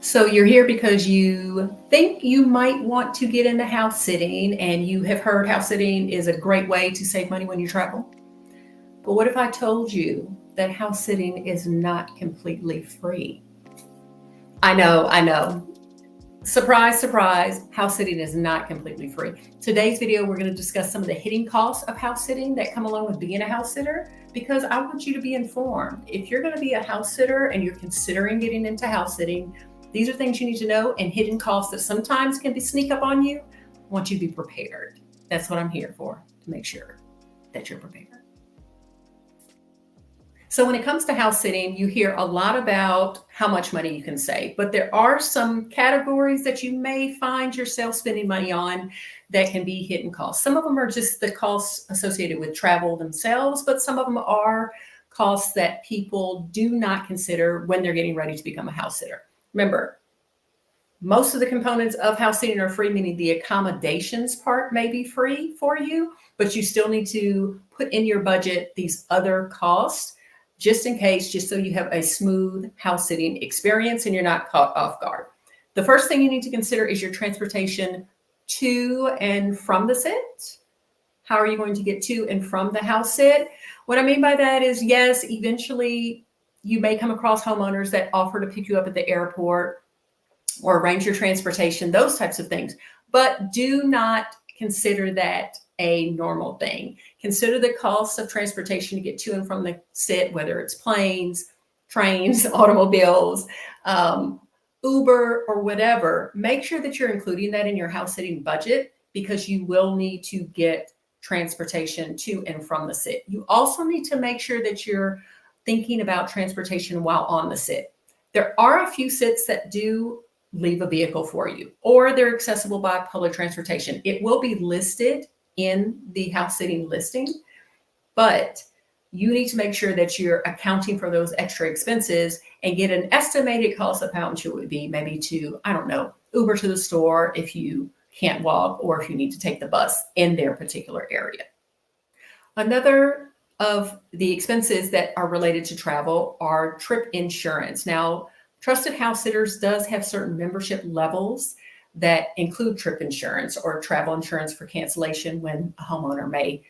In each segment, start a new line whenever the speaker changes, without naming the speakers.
So you're here because you think you might want to get into house sitting, and you have heard house sitting is a great way to save money when you travel. But what if I told you that house sitting is not completely free? I know. Surprise, surprise, house sitting is not completely free. Today's video, we're going to discuss some of the hidden costs of house sitting that come along with being a house sitter, because I want you to be informed. If you're going to be a house sitter and you're considering getting into house sitting, these are things you need to know, and hidden costs that sometimes can sneak up on you. I want you to be prepared. That's what I'm here for, to make sure that you're prepared. So when it comes to house sitting, you hear a lot about how much money you can save, but there are some categories that you may find yourself spending money on that can be hidden costs. Some of them are just the costs associated with travel themselves, but some of them are costs that people do not consider when they're getting ready to become a house sitter. Remember, most of the components of house sitting are free, meaning the accommodations part may be free for you, but you still need to put in your budget these other costs just in case, just so you have a smooth house sitting experience and you're not caught off guard. The first thing you need to consider is your transportation to and from the sit. How are you going to get to and from the house sit? What I mean by that is, yes, eventually you may come across homeowners that offer to pick you up at the airport or arrange your transportation, those types of things. But do not consider that a normal thing. Consider the cost of transportation to get to and from the sit, whether it's planes, trains, automobiles, Uber, or whatever. Make sure that you're including that in your house sitting budget, because you will need to get transportation to and from the sit. You also need to make sure that you're thinking about transportation while on the sit. There are a few sits that do leave a vehicle for you, or they're accessible by public transportation. It will be listed in the house sitting listing, but you need to make sure that you're accounting for those extra expenses and get an estimated cost of how much it would be, maybe to, I don't know, Uber to the store if you can't walk, or if you need to take the bus in their particular area. Another of the expenses that are related to travel are trip insurance. Now, Trusted House Sitters does have certain membership levels that include trip insurance or travel insurance for cancellation when a homeowner may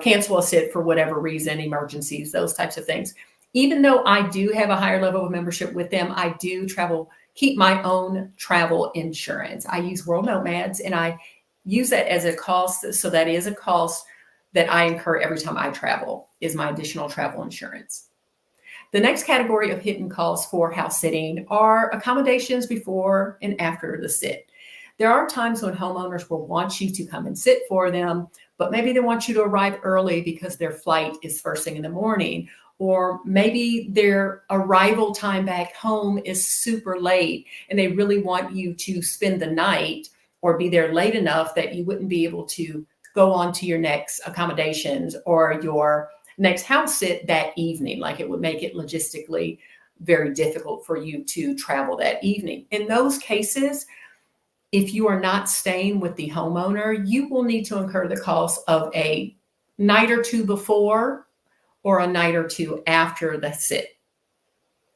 cancel a sit for whatever reason, emergencies, those types of things. Even though I do have a higher level of membership with them, I do keep my own travel insurance. I use World Nomads, and I use that as a cost. So that is a cost that I incur every time I travel, is my additional travel insurance. The next category of hidden costs for house sitting are accommodations before and after the sit. There are times when homeowners will want you to come and sit for them, but maybe they want you to arrive early because their flight is first thing in the morning, or maybe their arrival time back home is super late and they really want you to spend the night or be there late enough that you wouldn't be able to go on to your next accommodations or your next house sit that evening. Like, it would make it logistically very difficult for you to travel that evening. In those cases, if you are not staying with the homeowner, you will need to incur the cost of a night or two before or a night or two after the sit.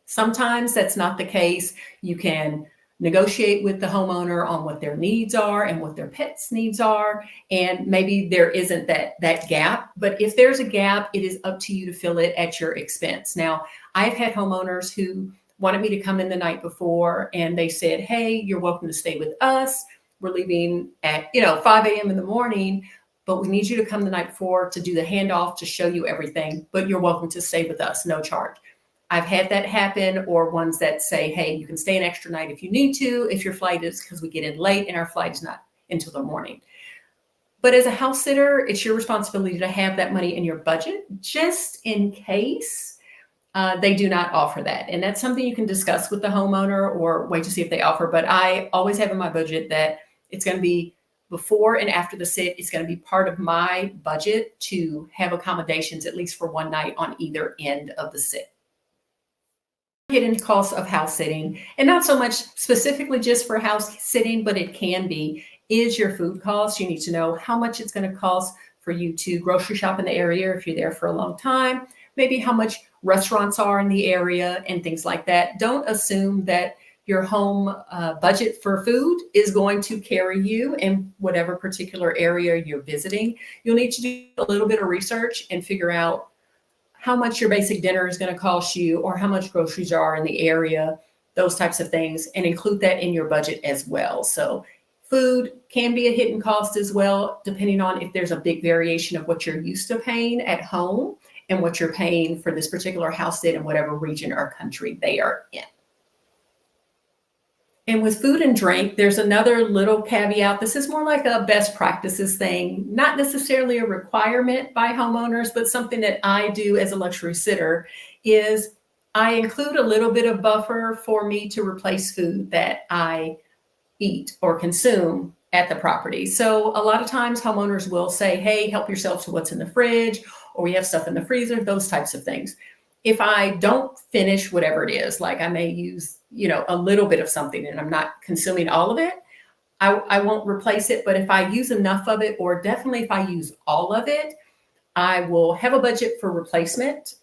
Sometimes that's not the case. You can negotiate with the homeowner on what their needs are and what their pets' needs are. And maybe there isn't that gap, but if there's a gap, it is up to you to fill it at your expense. Now, I've had homeowners who wanted me to come in the night before, and they said, hey, you're welcome to stay with us. We're leaving at 5 a.m. in the morning, but we need you to come the night before to do the handoff, to show you everything, but you're welcome to stay with us, no charge. I've had that happen, or ones that say, hey, you can stay an extra night if you need to, if your flight is, because we get in late and our flight is not until the morning. But as a house sitter, it's your responsibility to have that money in your budget, just in case they do not offer that. And that's something you can discuss with the homeowner or wait to see if they offer. But I always have in my budget that it's going to be before and after the sit. It's going to be part of my budget to have accommodations, at least for one night on either end of the sit. Hidden costs of house sitting, and not so much specifically just for house sitting, but it can be, is your food costs. You need to know how much it's going to cost for you to grocery shop in the area if you're there for a long time, maybe how much restaurants are in the area and things like that. Don't assume that your home budget for food is going to carry you in whatever particular area you're visiting. You'll need to do a little bit of research and figure out how much your basic dinner is going to cost you or how much groceries are in the area, those types of things, and include that in your budget as well. So food can be a hidden cost as well, depending on if there's a big variation of what you're used to paying at home and what you're paying for this particular house sit in whatever region or country they are in. And with food and drink, there's another little caveat. This is more like a best practices thing, not necessarily a requirement by homeowners, but something that I do as a luxury sitter is I include a little bit of buffer for me to replace food that I eat or consume at the property. So a lot of times homeowners will say, hey, help yourself to what's in the fridge, or we have stuff in the freezer, those types of things. If I don't finish whatever it is, like I may use, a little bit of something and I'm not consuming all of it, I won't replace it. But if I use enough of it, or definitely if I use all of it, I will have a budget for replacement.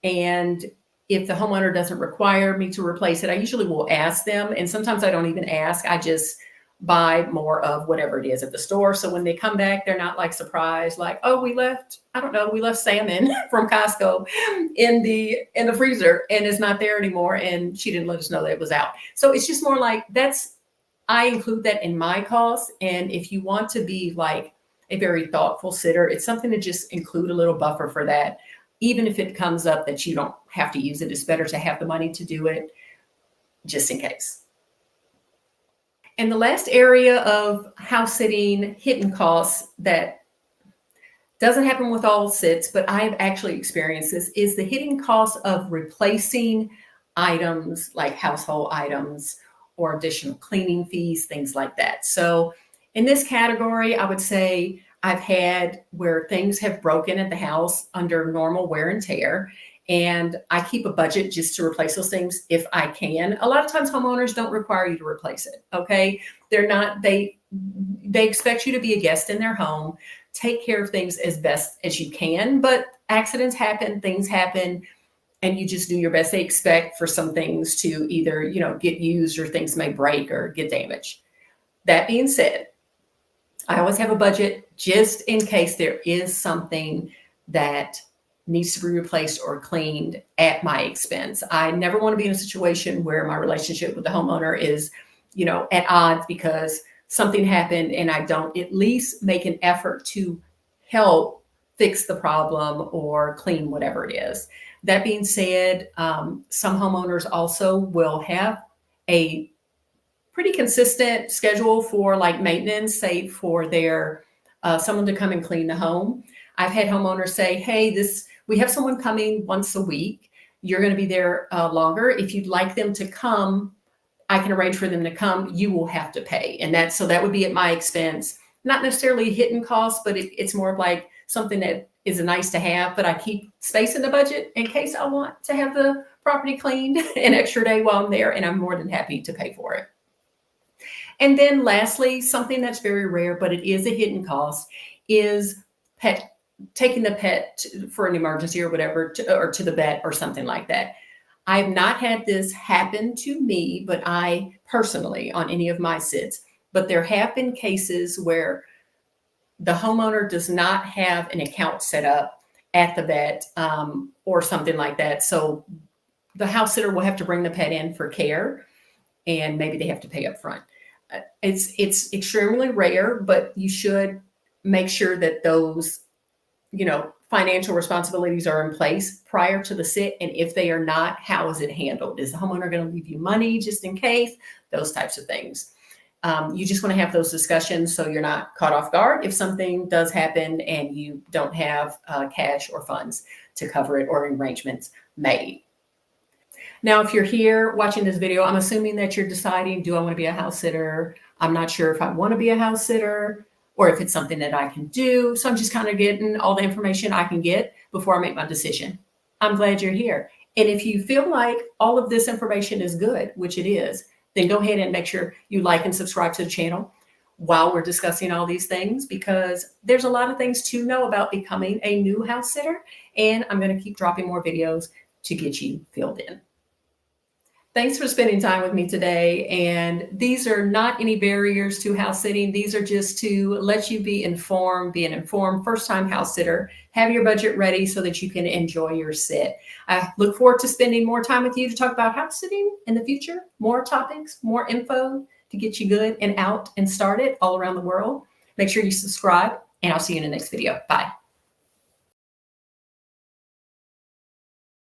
And if the homeowner doesn't require me to replace it, I usually will ask them. And sometimes I don't even ask. I just buy more of whatever it is at the store. So when they come back, they're not like surprised, like, oh, we left salmon from Costco in the freezer and it's not there anymore. And she didn't let us know that it was out. So it's just more like I include that in my costs. And if you want to be like a very thoughtful sitter, it's something to just include a little buffer for that. Even if it comes up that you don't have to use it, it's better to have the money to do it just in case. And the last area of house sitting hidden costs that doesn't happen with all sits, but I've actually experienced this, is the hidden cost of replacing items like household items or additional cleaning fees, things like that. So in this category, I would say I've had where things have broken at the house under normal wear and tear. And I keep a budget just to replace those things if I can. A lot of times homeowners don't require you to replace it. Okay. They expect you to be a guest in their home, take care of things as best as you can, but accidents happen, things happen, and you just do your best. They expect for some things to either, get used or things may break or get damaged. That being said, I always have a budget just in case there is something that needs to be replaced or cleaned at my expense. I never want to be in a situation where my relationship with the homeowner is, at odds because something happened and I don't at least make an effort to help fix the problem or clean whatever it is. That being said, some homeowners also will have a pretty consistent schedule for like maintenance, say for their someone to come and clean the home. I've had homeowners say, hey, we have someone coming once a week. You're going to be there longer. If you'd like them to come, I can arrange for them to come. You will have to pay. And that would be at my expense. Not necessarily a hidden cost, but it's more of like something that is a nice to have, but I keep space in the budget in case I want to have the property cleaned an extra day while I'm there, and I'm more than happy to pay for it. And then lastly, something that's very rare, but it is a hidden cost, is taking the pet for an emergency or whatever, or to the vet or something like that. I've not had this happen to me, but I personally on any of my sits, but there have been cases where the homeowner does not have an account set up at the vet or something like that. So the house sitter will have to bring the pet in for care, and maybe they have to pay up front. It's extremely rare, but you should make sure that those, financial responsibilities are in place prior to the sit. And if they are not, how is it handled? Is the homeowner going to leave you money just in case? Those types of things. You just want to have those discussions so you're not caught off guard if something does happen and you don't have cash or funds to cover it or arrangements made. Now, if you're here watching this video, I'm assuming that you're deciding, do I want to be a house sitter? I'm not sure if I want to be a house sitter or if it's something that I can do. So I'm just kind of getting all the information I can get before I make my decision. I'm glad you're here. And if you feel like all of this information is good, which it is, then go ahead and make sure you like and subscribe to the channel while we're discussing all these things, because there's a lot of things to know about becoming a new house sitter. And I'm going to keep dropping more videos to get you filled in. Thanks for spending time with me today. And these are not any barriers to house sitting. These are just to let you be an informed first-time house sitter. Have your budget ready so that you can enjoy your sit. I look forward to spending more time with you to talk about house sitting in the future, more topics, more info to get you good and out and started all around the world. Make sure you subscribe, and I'll see you in the next video. Bye.